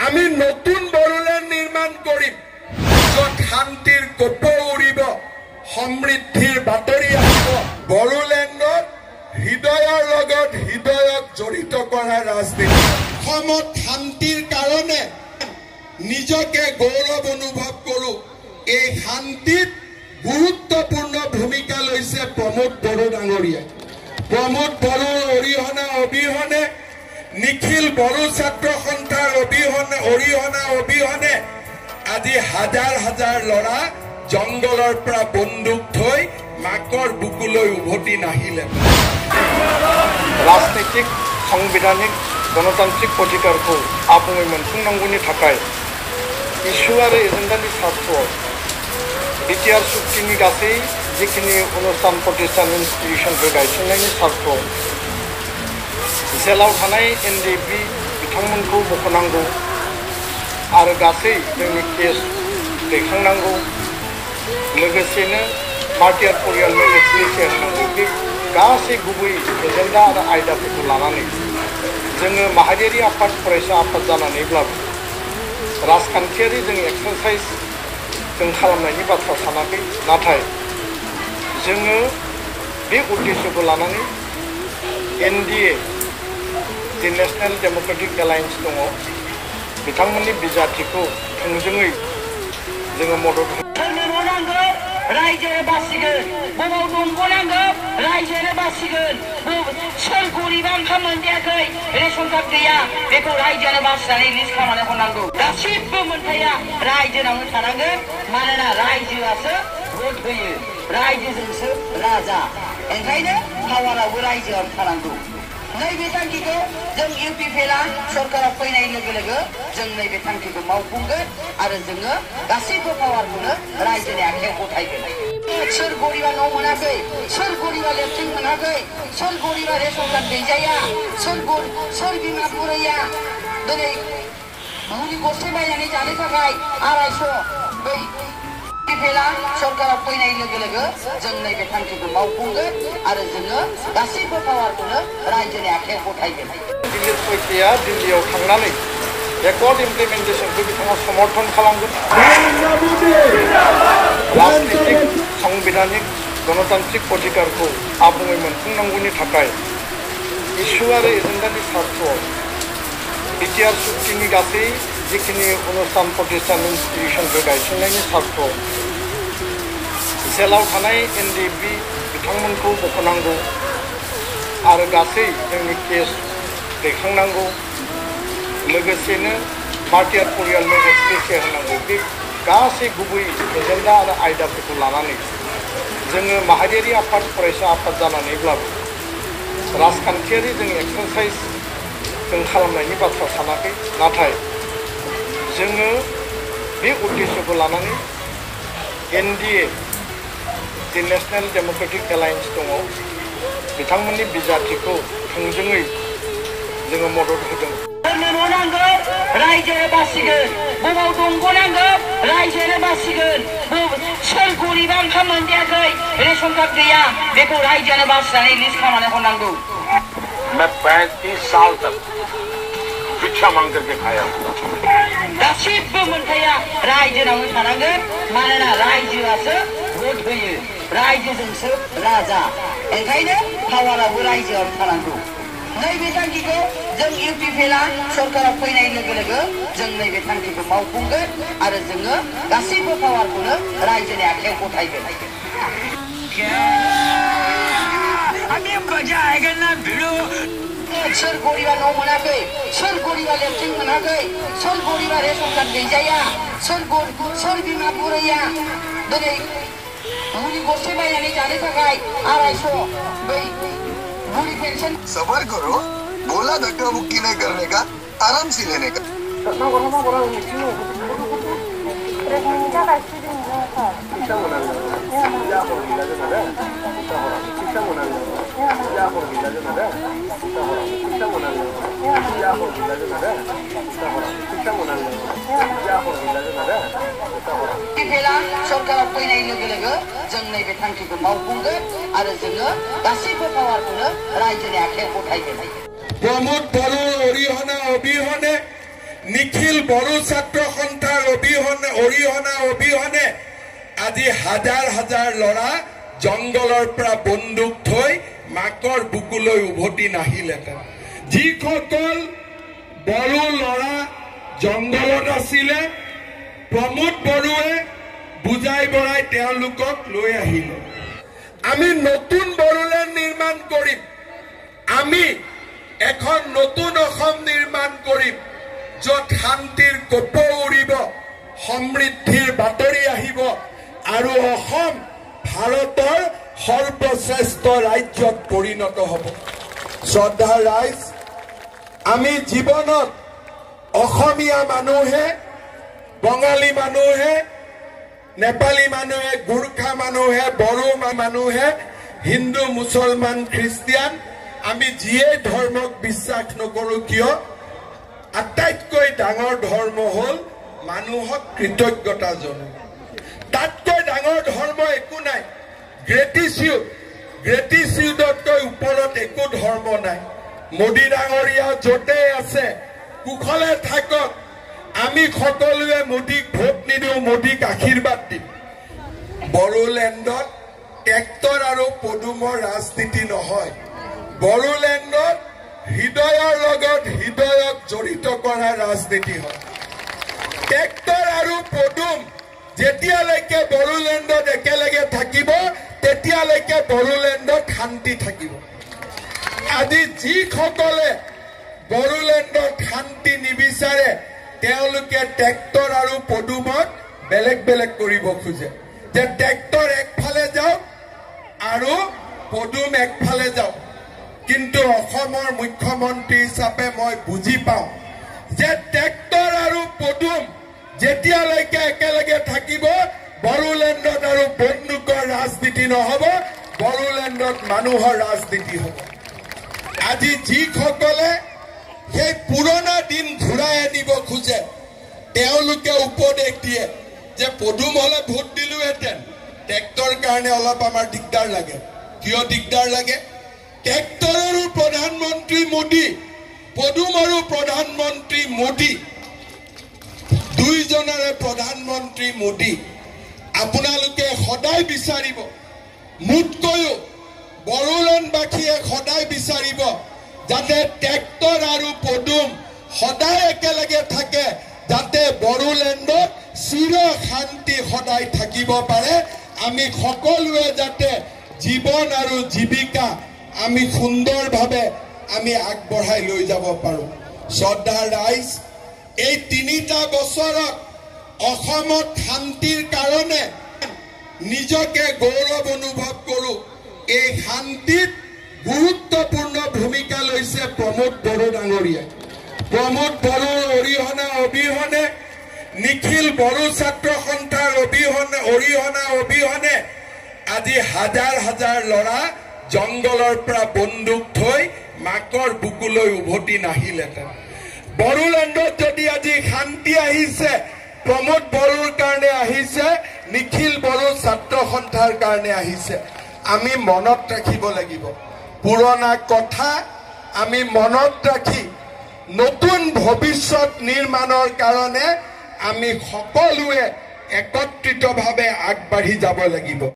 আমি নতুন বড়োলেণ্ড নিৰ্মাণ কৰিম য'ত শান্তিৰ কপৌ উৰিব সমৃদ্ধিৰ বাতৰি আহিব বড়োলেণ্ডত হৃদয়ৰ লগত হৃদয়ক জড়িত কৰা ৰাজনীতি অসমত শান্তিৰ কাৰণে নিজকে গৌৰৱ অনুভৱ কৰোঁ এই শান্তিত গুৰুত্বপূৰ্ণ ভূমিকা লৈছে প্ৰমোদ বড়ো ডাঙৰীয়াই প্ৰমোদ বড়োৰ অৰিহণা অবিহনে নিখিল বড়ো ছাত্ৰ সন্থাৰ অৰিহণা অবিহনে আজি হাজাৰ হাজাৰ ল'ৰা জংগলৰ পৰা বন্দুক থৈ মাকৰ বুকুলৈ উভতি নাহিলে राजनीतिक संविधानिक गणतांत्रिक अधिकारखौ आबुङै मोनफुंनांगौनि थाखाय इस्यु आरो एजेन्डानि सार्थआव बिटिआर चुक्तिनि गासै जिखिनि अनुष्ठान प्रतिष्ठान इन्स्टिटिउसनफोर गायसननायनि सार्थआव जेलाव थानाय एनडिएफबि बिथांमोनखौ बख'नांगौ आरो गासै जोंनि केस दैखांनांगौ लोगोसेनो मार्टियार परियालनो एक्सप्रेस होनांगौ बे गासै गुबै एजेन्डा आरो आयदाफोरखौ लानानै जोङो माहारियारि आफाद फरायसा आफाद जानानैब्लाबो राजखान्थियारि जों एक्सारसाइज जों खालामनायनि बाथ्रा सानाखै नाथाय जोङो बे उद्देश्यखौ लानानै एनडिए जि नेशनेल डेमोक्रेटिक एलायन्स दङ बिथांमोननि बिजाथिखौ थोंजोङै जोङो मदद रायजो बासिगोन बबाव दंग'नांगौ रायजोनो बासिगोन सोर गरिबा ओंखाम मोनजायाखै रेशन कार्ड गैया बेखौ रायजोनो बासिनानै लिस्ट खालामनानै हरनांगौ गासिबो मोनथाया रायजोनावनो थानांगोन मानोना रायजोआसो भट होयो रायजोजोंसो राजा ओंखायनो पावारावबो रायजोआवनो थानांगौ नैबे थांखिखौ जों इउपिपिएलआ सरकाराव फैनाय लोगो लोगो जों नैबे थांखिखौ मावफुंगोन आरो जोङो गासैबो पावारखौनो रायजोनि आखायाव गथायगोन सोर गरिबा न' मोनाखै सोर गरिबा लेट्रिन मोनाखै सोर गरिबा रेशन कार्ड गैजाया सोर बिमा बुरैया दिनै मुलि गरसे बायनानै जानो थाखाय 250 बै इउपिपिएलआ सरकाराव फैनाय लोगो लोगो जों नैबे थांखिखौ मावफुंगोन आरो जोङो गासैबो पावारखौनो रायजोनि आखायाव गथायगोन दिल्ली सयथिया दिल्लीयाव थांनानै रेकर्ड इमप्लिमेन्टेसनखौ बिथाङा समर्थन खालामगोन राजनीतिक संविधानिक गणतांत्रिक अधिकारखौ आबुङै मोनफुंनांगौनि थाखाय इस्यु आरो एजेन्डानि सार्थआव बिटिआर चुक्तिनि गासै जिखिनि अनुष्ठान प्रतिष्ठान इन्स्टिटिउसनफोर गायसननायनि सार्थआव जेलाव थानाय एनडिएफबि बिथांमोनखौ बख'नांगौ आरो गासै जोंनि केस दैखांनांगौ लोगोसेनो मार्टियार परियालनो एक्सप्रेस होनांगौ बे गासै गुबै एजेन्डा आरो आयदाफोरखौ लानानै जोङो माहारियारि आफाद फरायसा आफाद जानानैब्लाबो राजखान्थियारि जों एक्सारसाइज जों खालामनायनि बाथ्रा सानाखै नाथाय जोङो बे उद्देश्यखौ लानानै एनडिए जि नेशनेल डेमोक्रेटिक एलायन्स दङ बिथांमोननि बिजाथिखौ थोंजोङै जोङो मदद होदों रायजोनो बासिगोन बबाव दंग'नांगौ रायजोनो बासिगोन सोर गरिबा ओंखाम मोनजायाखै रेशन कार्ड गैया बेखौ रायजोनो बासिनानै लिस्ट खालामनानै हरनांगौ मैं 35 साल तक भिक्षा मांग करके खाया गासिबो मोनथाया रायजोनावनो थानांगोन मानोना रायजोआसो भट होयो रायजोजोंसो राजा ओंखायनो पावारावबो रायजोआवनो थानांगौ नैबे थांखिखौ जों इउपिपिएलआ सरकाराव फैनाय लोगो लोगो जों नैबे थांखिखौ मावफुंगोन आरो जोङो गासैबो पावारखौनो रायजोनि आखायाव गथायगोन सोर गरिबा न' मोनाखै सोर गरिबा लेट्रिन मोनाखै सोर गरिबा रेशन कार्ड गैजाया सोर बिमा बुरैया दिनै मुलि गरसे बायनानै जानो थाखाय 250 बै मुलि पेंशन सबर करो बोला धक्का मुक्की नहीं करने का आराम से लेने का सरकाराव फैनाय लोगो लोगो जों नैबे थांखिखौ मावफुंगोन आरो जोङो गासैबो पावारखौनो रायजोनि आखायाव गथायगोन प्रमोद बड़ोर अरिहणा अबिहने নিখিল বড়ো ছাত্ৰ সন্থাৰ অৰিহণা অবিহনে আজি হাজাৰ হাজাৰ ল'ৰা জংগলৰ পৰা বন্দুক থৈ মাকৰ বুকুলৈ উভতি নাহিলেহেঁতেন। যিসকল বড়ো ল'ৰা জংগলত আছিলে প্ৰমোদ বড়োৱে বুজাই বৰাই তেওঁলোকক লৈ আহিলে। আমি নতুন বড়োলেণ্ড নিৰ্মাণ কৰিম, আমি এখন নতুন অসম নিৰ্মাণ কৰিম, য'ত শান্তিৰ কপৌ উৰিব, সমৃদ্ধিৰ বাতৰি আহিব আৰু অসম ভাৰতৰ সৰ্বশ্ৰেষ্ঠ ৰাজ্যত পৰিণত হ'ব। শ্ৰদ্ধাৰ ৰাইজ, আমি জীৱনত অসমীয়া মানুহে, বঙালী মানুহে, নেপালী মানুহে, গোৰ্খা মানুহে, বড়ো মানুহে, হিন্দু, মুছলমান, খ্ৰীষ্টিয়ান, আমি যিয়ে ধৰ্মক বিশ্বাস নকৰোঁ কিয়, আটাইতকৈ ডাঙৰ ধৰ্ম হ'ল মানুহক কৃতজ্ঞতা জনোৱা। তাতকৈ ডাঙৰ ধৰ্ম একো নাই। গ্ৰেটিচিউডতকৈ ওপৰত একো ধৰ্ম নাই। মোদী ডাঙৰীয়া য'তে আছে কুশলে থাকক, আমি সকলোৱে মোদীক ভোট নিদিওঁ, মোদীক আশীৰ্বাদ দিম। বড়োলেণ্ডত ট্ৰেক্টৰ আৰু পদুমৰ ৰাজনীতি নহয়। বড়োলেণ্ডত হৃদয়ৰ লগত হৃদয়ক জড়িত কৰা ৰাজনীতি হয়। ট্ৰেক্টৰ আৰু পদুম যেতিয়ালৈকে বড়োলেণ্ডত একেলগে থাকিব তেতিয়ালৈকে বড়োলেণ্ডত শান্তি থাকিব। আজি যিসকলে বড়োলেণ্ডত শান্তি নিবিচাৰে তেওঁলোকে ট্ৰেক্টৰ আৰু পদুমক বেলেগ বেলেগ কৰিব খোজে, যে ট্ৰেক্টৰ একফালে যাওক আৰু পদুম একফালে যাওক। কিন্তু অসমৰ মুখ্যমন্ত্ৰী হিচাপে মই বুজি পাওঁ যে ট্ৰেক্টৰ আৰু পদুম যেতিয়ালৈকে একেলগে থাকিব বড়োলেণ্ডত আৰু বন্দুকৰ ৰাজনীতি নহ'ব, বড়োলেণ্ডত মানুহৰ ৰাজনীতি হ'ব। আজি যিসকলে সেই পুৰণা দিন ঘূৰাই আনিব খোজে তেওঁলোকে উপদেশ দিয়ে যে পদুম হ'লে ভোট দিলোহেঁতেন, ট্ৰেক্টৰ কাৰণে অলপ আমাৰ দিগদাৰ লাগে। কিয় দিগদাৰ লাগে? ট্ৰেক্টৰৰো প্ৰধানমন্ত্ৰী মোদী, পদুমৰো প্ৰধানমন্ত্ৰী মোদী, দুইজনৰে প্ৰধানমন্ত্ৰী মোদী। আপোনালোকে সদায় বিচাৰিব, মোতকৈও বড়োলেণ্ডবাসীয়ে সদায় বিচাৰিব যাতে ট্ৰেক্টৰ আৰু পদুম সদায় একেলগে থাকে, যাতে বড়োলেণ্ডত চিৰ শান্তি সদায় থাকিব পাৰে। আমি সকলোৱে যাতে জীৱন আৰু জীৱিকা আমি সুন্দৰভাৱে আমি আগবঢ়াই লৈ যাব পাৰোঁ। শ্ৰদ্ধাৰ ৰাইজ, এই 3টা বছৰত অসমত শান্তিৰ কাৰণে নিজকে গৌৰৱ অনুভৱ কৰোঁ। এই শান্তিত গুৰুত্বপূৰ্ণ ভূমিকা লৈছে প্ৰমোদ বড়ো ডাঙৰীয়াই। প্ৰমোদ বড়োৰ অৰিহণা অবিহনে, নিখিল বড়ো ছাত্ৰ সন্থাৰ অৰিহণা অবিহনে আজি হাজাৰ হাজাৰ ল'ৰা জংগলৰ পৰা বন্দুক থৈ মাকৰ বুকুলৈ উভতি নাহিলেহেঁতেন। বড়োলেণ্ডত যদি আজি শান্তি আহিছে প্ৰমোদ বড়োৰ কাৰণে আহিছে, নিখিল বড়ো ছাত্ৰ সন্থাৰ কাৰণে আহিছে। আমি মনত ৰাখিব লাগিব পুৰণা কথা, আমি মনত ৰাখি নতুন ভৱিষ্যত নিৰ্মাণৰ কাৰণে আমি সকলোৱে একত্ৰিতভাৱে আগবাঢ়ি যাব লাগিব।